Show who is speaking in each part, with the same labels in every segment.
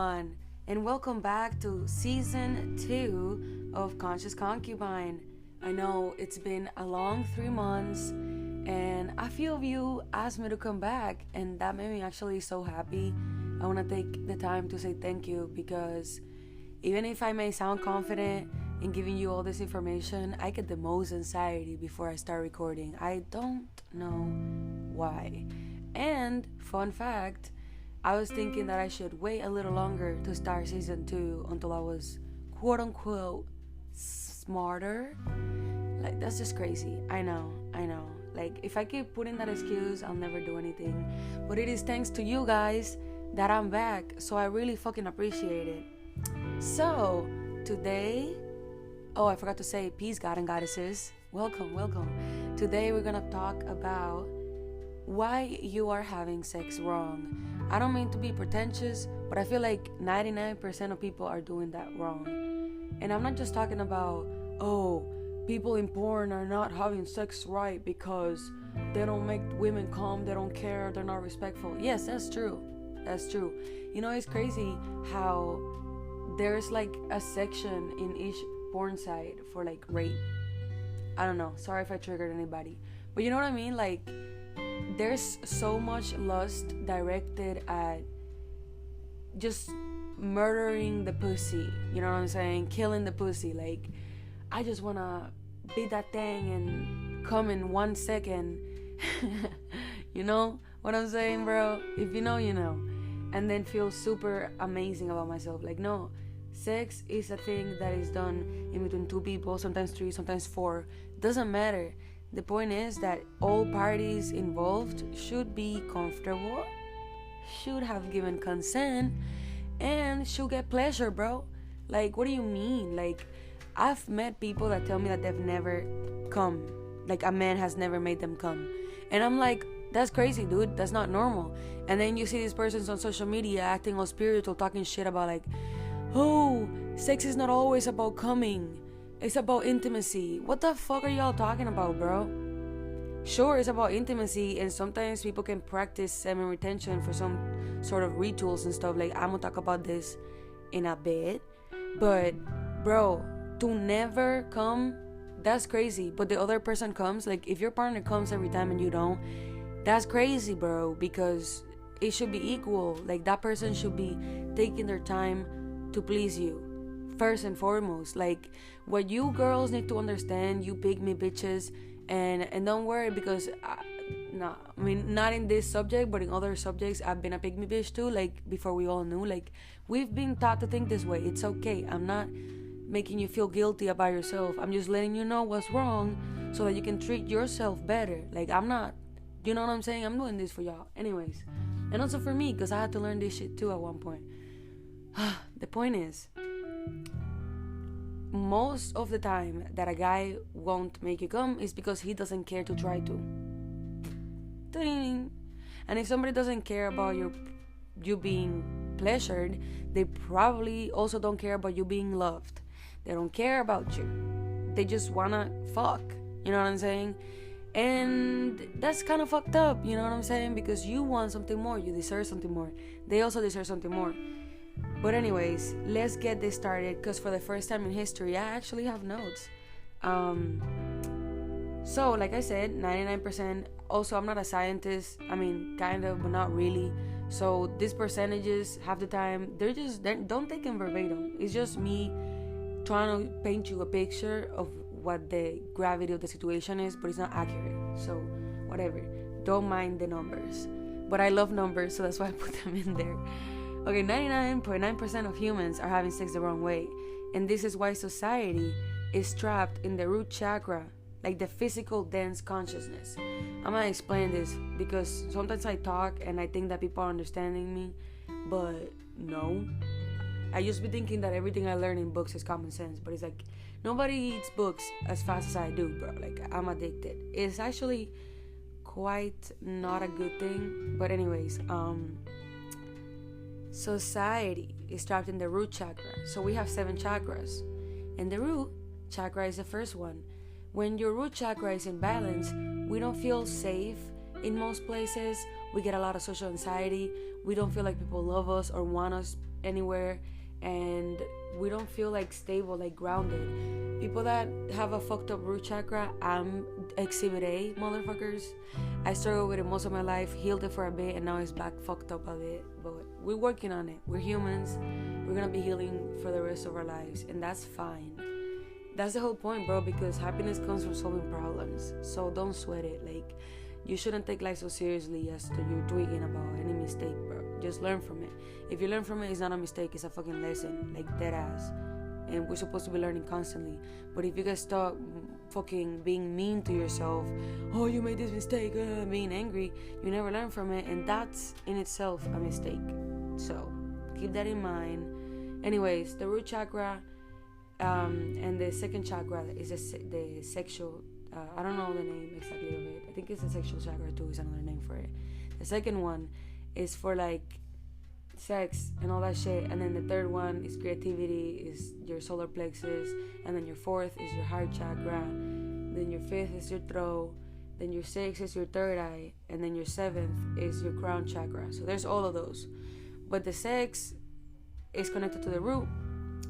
Speaker 1: everyone, and welcome back to season 2 of Conscious Concubine. I know it's been a long 3 months, and a few of you asked me to come back, and that made me actually so happy. I want to take the time to say thank you because even if I may sound confident in giving you all this information, I get the most anxiety before I start recording. I don't know why. And fun fact, I was thinking that I should wait a little longer to start season 2 until I was quote unquote smarter. Like, that's just crazy. I know. Like, if I keep putting that excuse, I'll never do anything. But it is thanks to you guys that I'm back, so I really fucking appreciate it. So today, I forgot to say, peace, God and goddesses. Welcome. Today we're gonna talk about why you are having sex wrong. I don't mean to be pretentious, but I feel like 99% of people are doing that wrong. And I'm not just talking about, people in porn are not having sex right because they don't make women come, they don't care, they're not respectful. Yes, that's true. You know, it's crazy how there's like a section in each porn site for like rape. I don't know, sorry if I triggered anybody, but you know what I mean? Like, there's so much lust directed at just murdering the pussy, you know what I'm saying? Killing the pussy. Like, I just wanna beat that thing and come in 1 second. You know what I'm saying, bro? If you know, you know. And then feel super amazing about myself. Like, no, sex is a thing that is done in between 2 people, sometimes 3, sometimes 4. Doesn't matter. The point is that all parties involved should be comfortable, should have given consent, and should get pleasure, bro. Like, what do you mean? Like, I've met people that tell me that they've never come. Like, a man has never made them come. And I'm like, that's crazy, dude. That's not normal. And then you see these persons on social media acting all spiritual, talking shit about like, sex is not always about coming. It's about intimacy. What the fuck are y'all talking about, bro? Sure, it's about intimacy, and sometimes people can practice semen retention for some sort of rituals and stuff. Like, I'm gonna talk about this in a bit. But, bro, to never come, that's crazy. But the other person comes, like, if your partner comes every time and you don't, that's crazy, bro, because it should be equal. Like, that person should be taking their time to please you. First and foremost, like, what you girls need to understand, you pygmy bitches, and don't worry, because not in this subject, but in other subjects, I've been a pygmy bitch too. Like, before we all knew, like, we've been taught to think this way. It's okay. I'm not making you feel guilty about yourself. I'm just letting you know what's wrong so that you can treat yourself better. Like, I'm not, you know what I'm saying? I'm doing this for y'all, anyways, and also for me, because I had to learn this shit too at one point. The point is, most of the time that a guy won't make you come is because he doesn't care to try to. Ding. And if somebody doesn't care about you being pleasured, they probably also don't care about you being loved. They don't care about you. They just wanna fuck. You know what I'm saying? And that's kind of fucked up, you know what I'm saying? Because you want something more, you deserve something more. They also deserve something more. But anyways, let's get this started, because for the first time in history, I actually have notes. So, like I said, 99%. Also, I'm not a scientist. I mean, kind of, but not really. So, these percentages, half the time, don't take them verbatim. It's just me trying to paint you a picture of what the gravity of the situation is, but it's not accurate. So, whatever. Don't mind the numbers. But I love numbers, so that's why I put them in there. Okay, 99.9% of humans are having sex the wrong way. And this is why society is trapped in the root chakra, like the physical dense consciousness. I'm gonna explain this because sometimes I talk and I think that people are understanding me, but no. I used to be thinking that everything I learn in books is common sense, but it's like, nobody eats books as fast as I do, bro. Like, I'm addicted. It's actually quite not a good thing, but anyways, society is trapped in the root chakra. So we have 7 chakras, and the root chakra is the first one. When your root chakra is in balance, we don't feel safe in most places. We get a lot of social anxiety. We don't feel like people love us or want us anywhere, and we don't feel like stable, like grounded. People that have a fucked up root chakra, I'm exhibit A, motherfuckers. I struggled with it most of my life, healed it for a bit, and now it's back fucked up a bit. But we're working on it. We're humans. We're gonna be healing for the rest of our lives, and that's fine. That's the whole point, bro, because happiness comes from solving problems. So don't sweat it. Like, you shouldn't take life so seriously as to you're tweaking about any mistake, bro. Just learn from it. If you learn from it, it's not a mistake, it's a fucking lesson, like dead ass. And we're supposed to be learning constantly. But if you get stuck fucking being mean to yourself, oh, you made this mistake, being angry, you never learn from it, and that's in itself a mistake. So keep that in mind. Anyways, the root chakra and the second chakra is the sexual. I don't know the name exactly of it. I think it's the sexual chakra too. Is another name for it. The second one is for like sex and all that shit, and then the third one is creativity, is your solar plexus, and then your fourth is your heart chakra, then your fifth is your throat, then your sixth is your third eye, and then your seventh is your crown chakra. So there's all of those, but the sex is connected to the root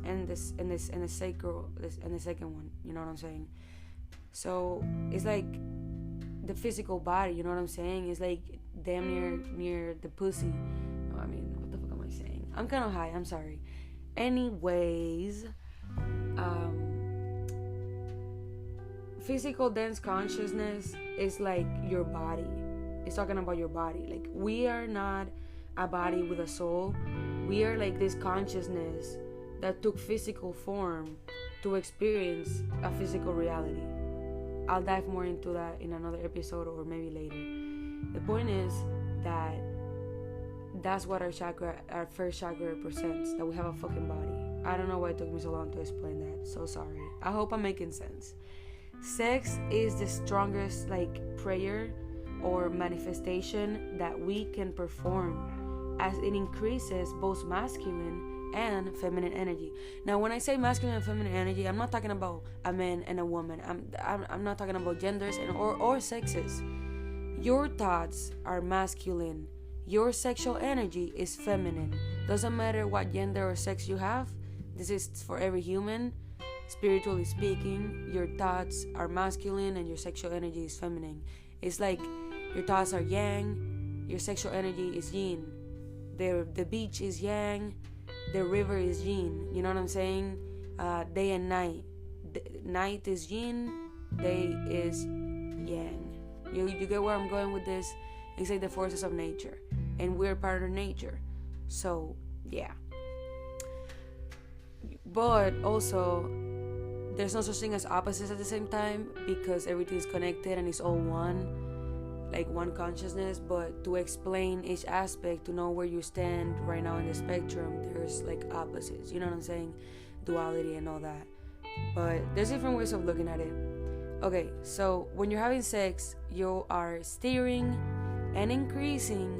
Speaker 1: and the sacral and the second one. You know what I'm saying? So it's like the physical body. You know what I'm saying? It's like damn near the pussy. I mean, what the fuck am I saying? I'm kind of high. I'm sorry. Anyways, physical dense consciousness is like your body. It's talking about your body. Like, we are not a body with a soul. We are like this consciousness that took physical form to experience a physical reality. I'll dive more into that in another episode or maybe later. The point is that that's what our first chakra represents, that we have a fucking body. I don't know why it took me so long to explain that. So sorry. I hope I'm making sense. Sex is the strongest like prayer or manifestation that we can perform, as it increases both masculine and feminine energy. Now, when I say masculine and feminine energy, I'm not talking about a man and a woman. I'm not talking about genders or sexes. Your thoughts are masculine. Your sexual energy is feminine. Doesn't matter what gender or sex you have. This is for every human. Spiritually speaking, your thoughts are masculine and your sexual energy is feminine. It's like your thoughts are yang, your sexual energy is yin. The beach is yang, the river is yin. You know what I'm saying? Day and night. Night is yin, day is yang. You get where I'm going with this? It's like the forces of nature, and we're part of nature. So yeah. But also, there's no such thing as opposites at the same time, because everything's connected and it's all one, like one consciousness. But to explain each aspect, to know where you stand right now in the spectrum, there's like opposites, you know what I'm saying? Duality and all that. But there's different ways of looking at it. Okay, so when you're having sex, you are steering and increasing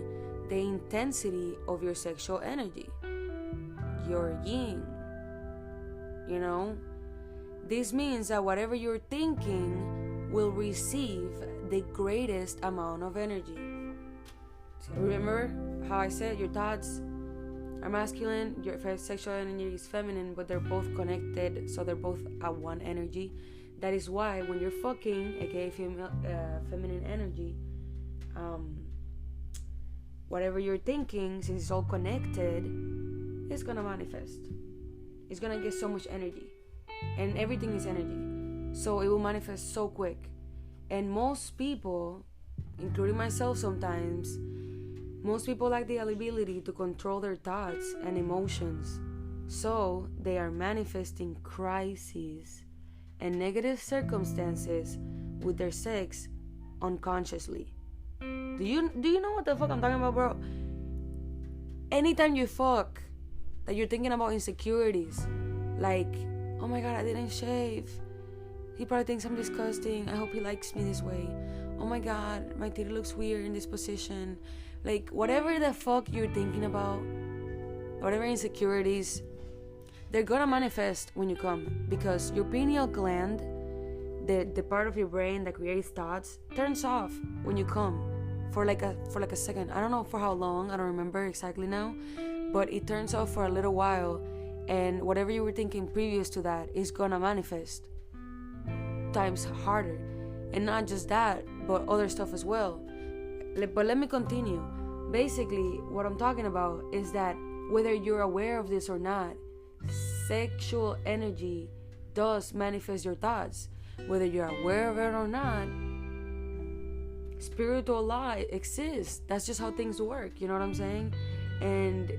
Speaker 1: the intensity of your sexual energy, your yin, you know? This means that whatever you're thinking will receive the greatest amount of energy. So remember how I said your thoughts are masculine, your sexual energy is feminine, but they're both connected, so they're both at one energy. That is why when you're fucking, aka feminine energy, whatever you're thinking, since it's all connected, it's gonna manifest. It's gonna get so much energy. And everything is energy, so it will manifest so quick. And most people, including myself sometimes, most people lack the ability to control their thoughts and emotions, so they are manifesting crises and negative circumstances with their sex unconsciously. Do you know what the fuck I'm talking about, bro? Anytime you fuck, that you're thinking about insecurities, like, oh my god, I didn't shave. He probably thinks I'm disgusting. I hope he likes me this way. Oh my god, my titty looks weird in this position. Like, whatever the fuck you're thinking about, whatever insecurities, they're gonna manifest when you come, because your pineal gland, the part of your brain that creates thoughts, turns off when you come for like a second. I don't know for how long, I don't remember exactly now, but it turns off for a little while, and whatever you were thinking previous to that is gonna manifest times harder. And not just that, but other stuff as well. But let me continue. Basically, what I'm talking about is that whether you're aware of this or not, sexual energy does manifest your thoughts. Whether you're aware of it or not, spiritual law exists. That's just how things work. You know what I'm saying? And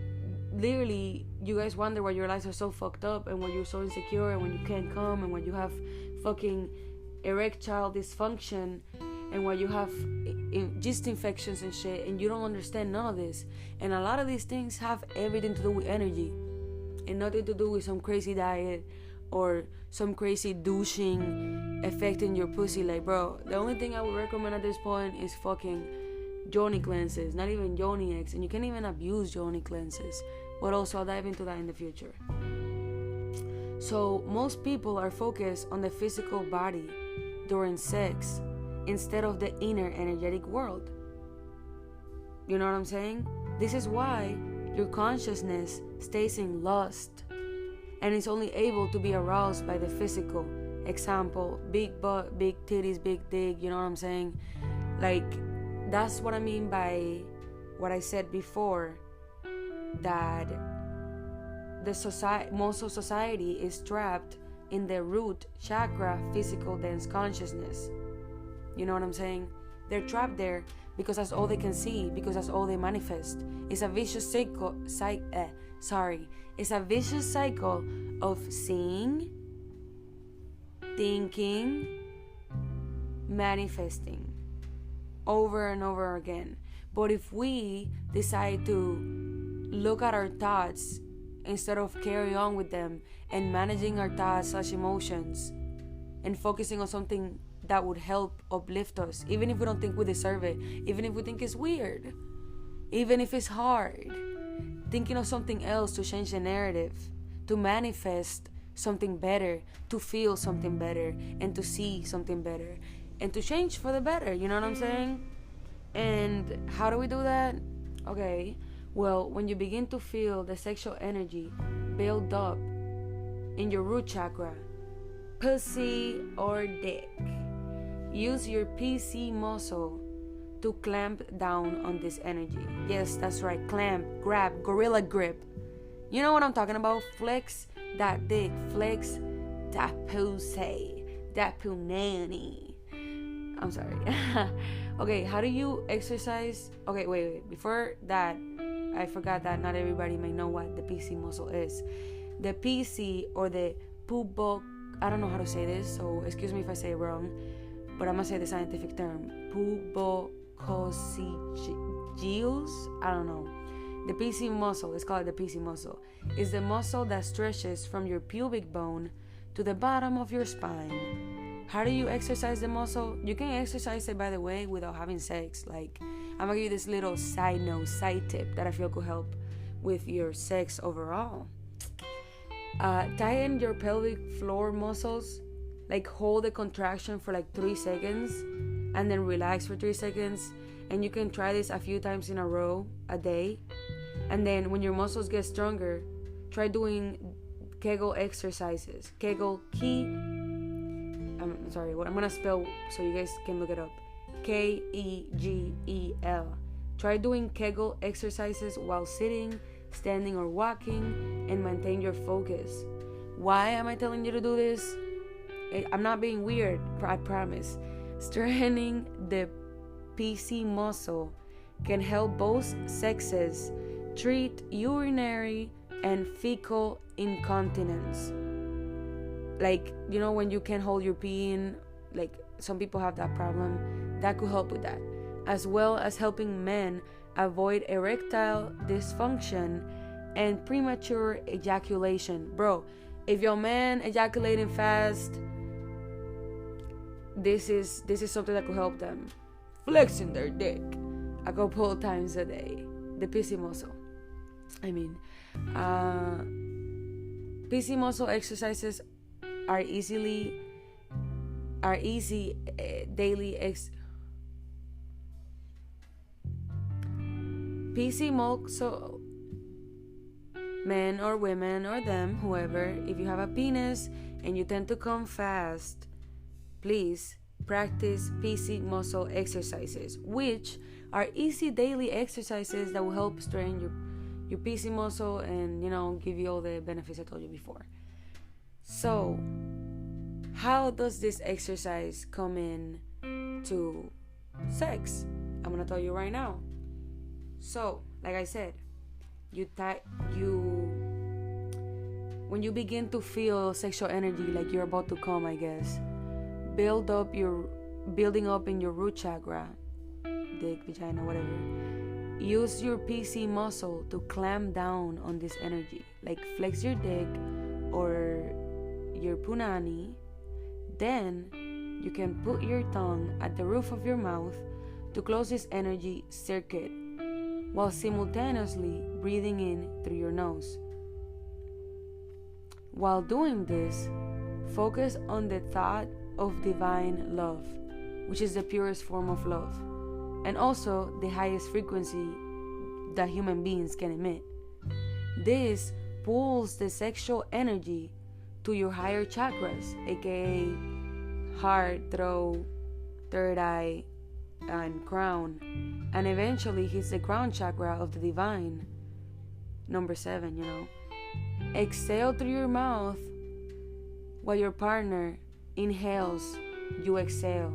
Speaker 1: literally, you guys wonder why your lives are so fucked up, and when you're so insecure, and when you can't come, and when you have fucking erectile dysfunction, and when you have yeast infections and shit, and you don't understand none of this. And a lot of these things have everything to do with energy, and nothing to do with some crazy diet or some crazy douching affecting your pussy. Like, bro, the only thing I would recommend at this point is fucking yoni cleanses, not even yoni eggs. And you can't even abuse yoni cleanses, but also I'll dive into that in the future. So most people are focused on the physical body during sex instead of the inner energetic world. You know what I'm saying? This is why your consciousness stays in lust and is only able to be aroused by the physical. Example, big butt, big titties, big dick, you know what I'm saying? Like, that's what I mean by what I said before, that most of society is trapped in the root-chakra physical dense consciousness. You know what I'm saying? They're trapped there because that's all they can see, because that's all they manifest. It's a vicious cycle. It's a vicious cycle of seeing, thinking, manifesting over and over again. But if we decide to look at our thoughts instead of carry on with them and managing our thoughts/emotions and focusing on something that would help uplift us, even if we don't think we deserve it, even if we think it's weird, even if it's hard, thinking of something else to change the narrative, to manifest something better, to feel something better, and to see something better, and to change for the better. You know what I'm saying? And how do we do that? Okay, well, when you begin to feel the sexual energy build up in your root chakra, pussy or dick, use your PC muscle to clamp down on this energy. Yes, that's right. Clamp, grab, gorilla grip. You know what I'm talking about? Flex that dick, flex that pussy, that punani. I'm sorry. Okay, how do you exercise? Okay, wait. Before that, I forgot that not everybody may know what the PC muscle is. The PC, or the pubo, I don't know how to say this, so excuse me if I say it wrong, but I'm gonna say the scientific term. Pubococcygeus? I don't know. The PC muscle, let's call it the PC muscle, is the muscle that stretches from your pubic bone to the bottom of your spine. How do you exercise the muscle? You can exercise it, by the way, without having sex. Like, I'm gonna give you this little side tip that I feel could help with your sex overall. Tighten your pelvic floor muscles. Like, hold the contraction for like 3 seconds and then relax for 3 seconds. And you can try this a few times in a row a day. And then when your muscles get stronger, try doing Kegel exercises. Kegel, I'm sorry, what I'm gonna spell so you guys can look it up. Kegel. Try doing Kegel exercises while sitting, standing, or walking, and maintain your focus. Why am I telling you to do this? I'm not being weird, I promise. Strengthening the PC muscle can help both sexes treat urinary and fecal incontinence. Like, you know, when you can't hold your pee in, like some people have that problem, that could help with that. As well as helping men avoid erectile dysfunction and premature ejaculation. Bro, if your man ejaculating fast, this is something that could help them. Flexing their dick a couple of times a day. The PC muscle. PC muscle exercises are easy daily PC muscle men or women or them, whoever, if you have a penis and you tend to come fast, please practice PC muscle exercises, which are easy daily exercises that will help strengthen your PC muscle and, give you all the benefits I told you before. So, how does this exercise come in to sex? I'm gonna tell you right now. So, like I said, when you begin to feel sexual energy, like you're about to come, I guess, building up in your root chakra, dick, vagina, whatever. Use your PC muscle to clamp down on this energy, like flex your dick or your punani. Then you can put your tongue at the roof of your mouth to close this energy circuit while simultaneously breathing in through your nose. While doing this, focus on the thought of divine love, which is the purest form of love, and also the highest frequency that human beings can emit. This pulls the sexual energy to your higher chakras, aka heart, throat, third eye, and crown, and eventually hits the crown chakra of the divine, number 7. Exhale through your mouth while your partner inhales, you exhale.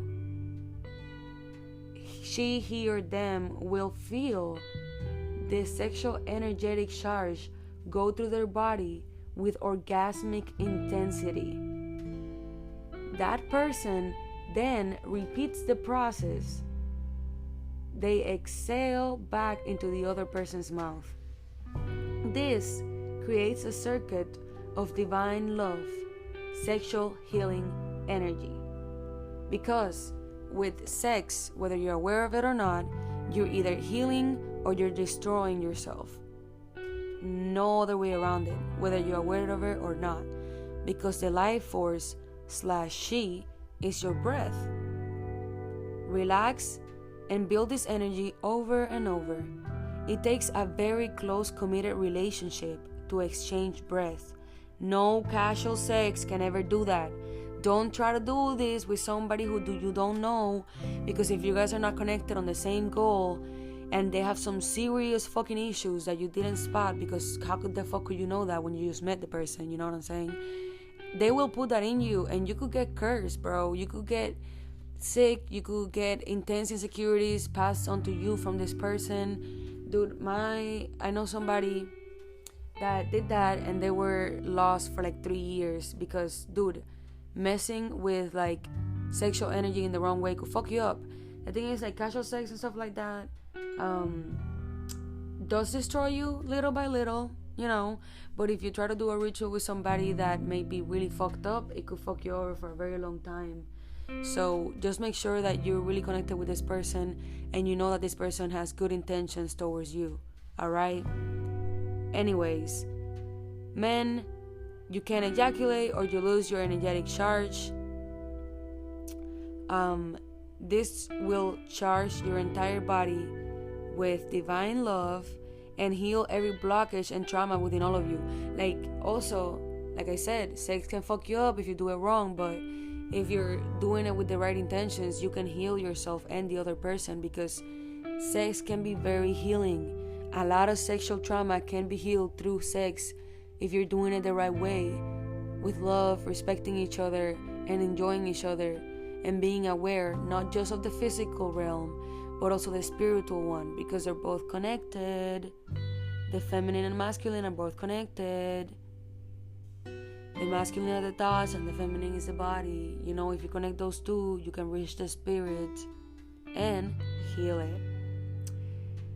Speaker 1: She, he, or them will feel the sexual energetic charge go through their body with orgasmic intensity. That person then repeats the process. They exhale back into the other person's mouth. This creates a circuit of divine love, sexual healing energy. Because with sex, whether you're aware of it or not, you're either healing or you're destroying yourself. No other way around it, whether you're aware of it or not. Because the life force / she is your breath. Relax and build this energy over and over. It takes a very close, committed relationship to exchange breath. No casual sex can ever do that. Don't try to do this with somebody who you don't know, because if you guys are not connected on the same goal and they have some serious fucking issues that you didn't spot, because how could the fuck could you know that when you just met the person? You know what I'm saying? They will put that in you and you could get cursed, bro. You could get sick. You could get intense insecurities passed on to you from this person. Dude, I know somebody that did that and they were lost for like 3 years because, dude, messing with like sexual energy in the wrong way could fuck you up. The thing is, like, casual sex and stuff like that does destroy you little by little, but if you try to do a ritual with somebody that may be really fucked up, it could fuck you over for a very long time. So just make sure that you're really connected with this person and you know that this person has good intentions towards you. Alright? Anyways, men, you can ejaculate or you lose your energetic charge. This will charge your entire body with divine love and heal every blockage and trauma within all of you. Like I said, sex can fuck you up if you do it wrong, but if you're doing it with the right intentions, you can heal yourself and the other person, because sex can be very healing. A lot of sexual trauma can be healed through sex if you're doing it the right way, with love, respecting each other, and enjoying each other, and being aware not just of the physical realm, but also the spiritual one, because they're both connected. The feminine and masculine are both connected. The masculine are the thoughts and the feminine is the body. If you connect those two, you can reach the spirit and heal it.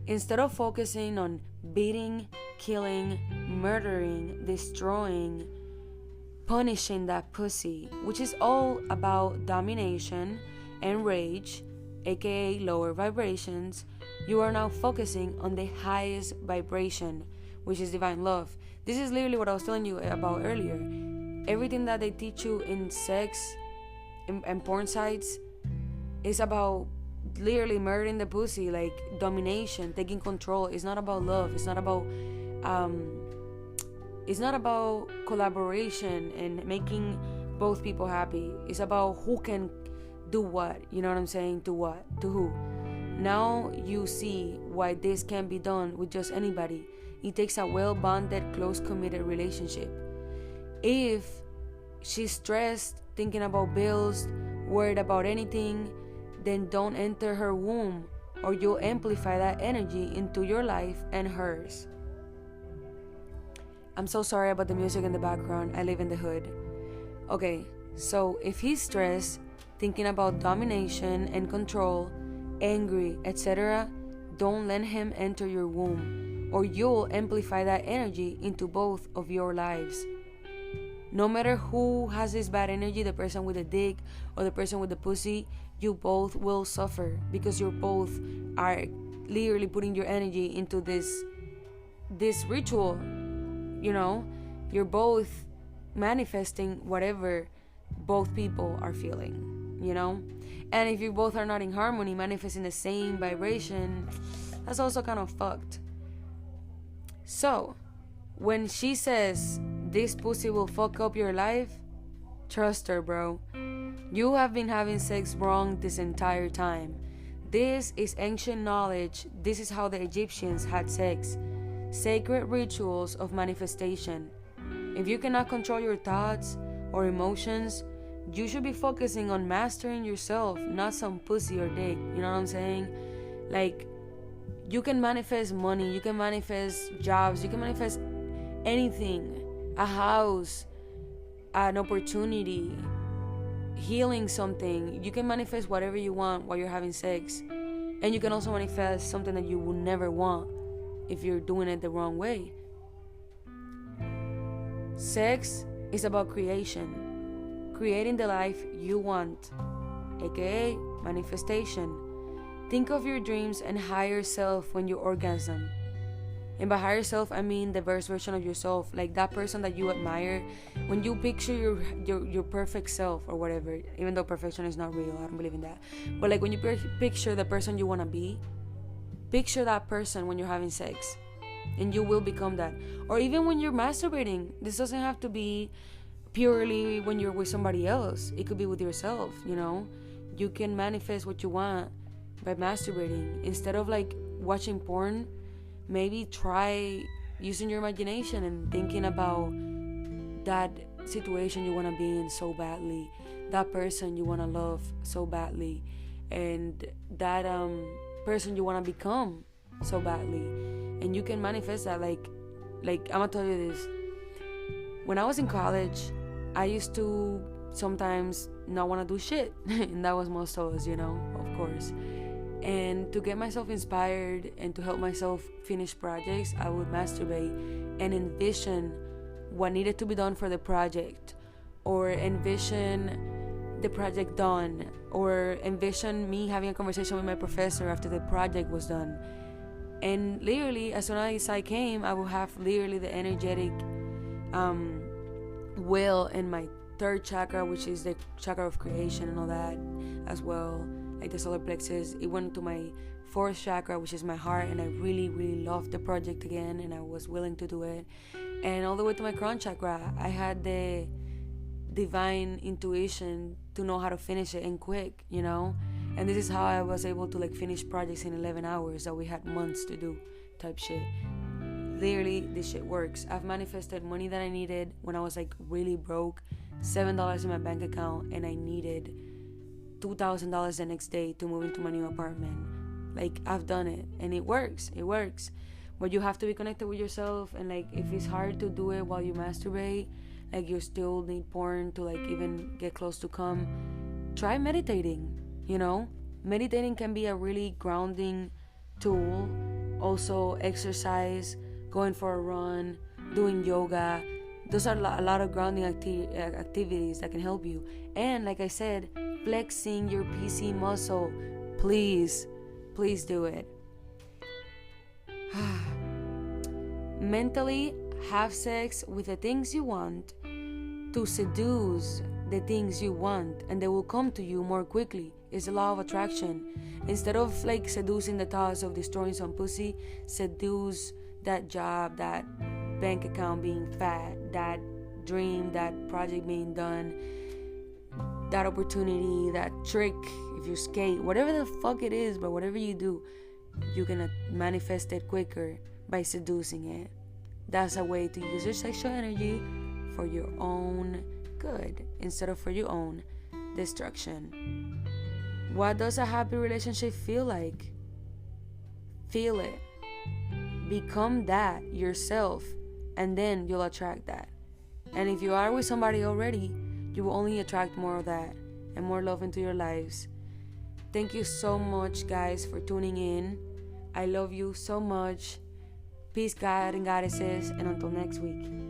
Speaker 1: Instead of focusing on beating, killing, murdering, destroying, punishing that pussy, which is all about domination and rage, aka lower vibrations, you are now focusing on the highest vibration, which is divine love. This is literally what I was telling you about earlier. Everything that they teach you in sex and porn sites is about literally murdering the pussy, like domination, taking control. It's not about love. It's not about It's not about collaboration and making both people happy. It's about who can do what. You know what I'm saying? To what? To who? Now you see why this can be done with just anybody. It takes a well-bonded, close, committed relationship. If she's stressed, thinking about bills, worried about anything, then don't enter her womb, or you'll amplify that energy into your life and hers. I'm so sorry about the music in the background. I live in the hood. Okay, so if he's stressed, thinking about domination and control, angry, etc., don't let him enter your womb, or you'll amplify that energy into both of your lives. No matter who has this bad energy, the person with the dick or the person with the pussy, you both will suffer, because you both are literally putting your energy into this ritual. You know, you're both manifesting whatever both people are feeling, you know? And if you both are not in harmony, manifesting the same vibration, that's also kind of fucked. So, when she says this pussy will fuck up your life, trust her, bro. You have been having sex wrong this entire time. This is ancient knowledge. This is how the Egyptians had sex. Sacred rituals of manifestation. If you cannot control your thoughts or emotions, you should be focusing on mastering yourself, not some pussy or dick. You know what I'm saying? Like, you can manifest money, you can manifest jobs, you can manifest anything. A house, an opportunity, healing something. You can manifest whatever you want while you're having sex. And you can also manifest something that you will never want if you're doing it the wrong way. Sex is about creation. Creating the life you want, aka manifestation. Think of your dreams and higher self when you orgasm. And by higher self, I mean the best version of yourself, like that person that you admire. When you picture your perfect self or whatever, even though perfection is not real, I don't believe in that. But like when you picture the person you want to be, picture that person when you're having sex, and you will become that. Or even when you're masturbating, this doesn't have to be purely when you're with somebody else. It could be with yourself, you know. You can manifest what you want by masturbating. Instead of like watching porn, maybe try using your imagination and thinking about that situation you want to be in so badly, that person you want to love so badly, and that person you want to become so badly. And you can manifest that. Like I'm gonna tell you this. When I was in college, I used to sometimes not want to do shit. And that was most of us, you know, of course. And to get myself inspired and to help myself finish projects, I would masturbate and envision what needed to be done for the project, or envision the project done, or envision me having a conversation with my professor after the project was done. And literally, as soon as I came, I would have literally the energetic will in my third chakra, which is the chakra of creation and all that as well, like the solar plexus. It went to my fourth chakra, which is my heart, and I really, really loved the project again, and I was willing to do it. And all the way to my crown chakra, I had the divine intuition to know how to finish it and quick, you know. And this is how I was able to like finish projects in 11 hours that we had months to do, type shit. Literally, this shit works. I've manifested money that I needed when I was like really broke, $7 in my bank account, and I needed $2,000 the next day to move into my new apartment. Like, I've done it, and it works. But you have to be connected with yourself, and like if it's hard to do it while you masturbate, like you still need porn to like even get close to come, try meditating. You know, meditating can be a really grounding tool. Also, exercise, going for a run, doing yoga. Those are a lot of grounding activities that can help you. And like I said, flexing your PC muscle. Please do it. Mentally have sex with the things you want to seduce the things you want, and they will come to you more quickly. It's the law of attraction. Instead of like seducing the thoughts of destroying some pussy, seduce that job, that bank account being fat, that dream, that project being done, that opportunity, that trick, if you skate, whatever the fuck it is, but whatever you do, you're gonna manifest it quicker by seducing it. That's a way to use your sexual energy for your own good instead of for your own destruction. What does a happy relationship feel like? Feel it. Become that yourself, and then you'll attract that. And if you are with somebody already, you will only attract more of that and more love into your lives. Thank you so much, guys, for tuning in. I love you so much. Peace, God and goddesses, and until next week.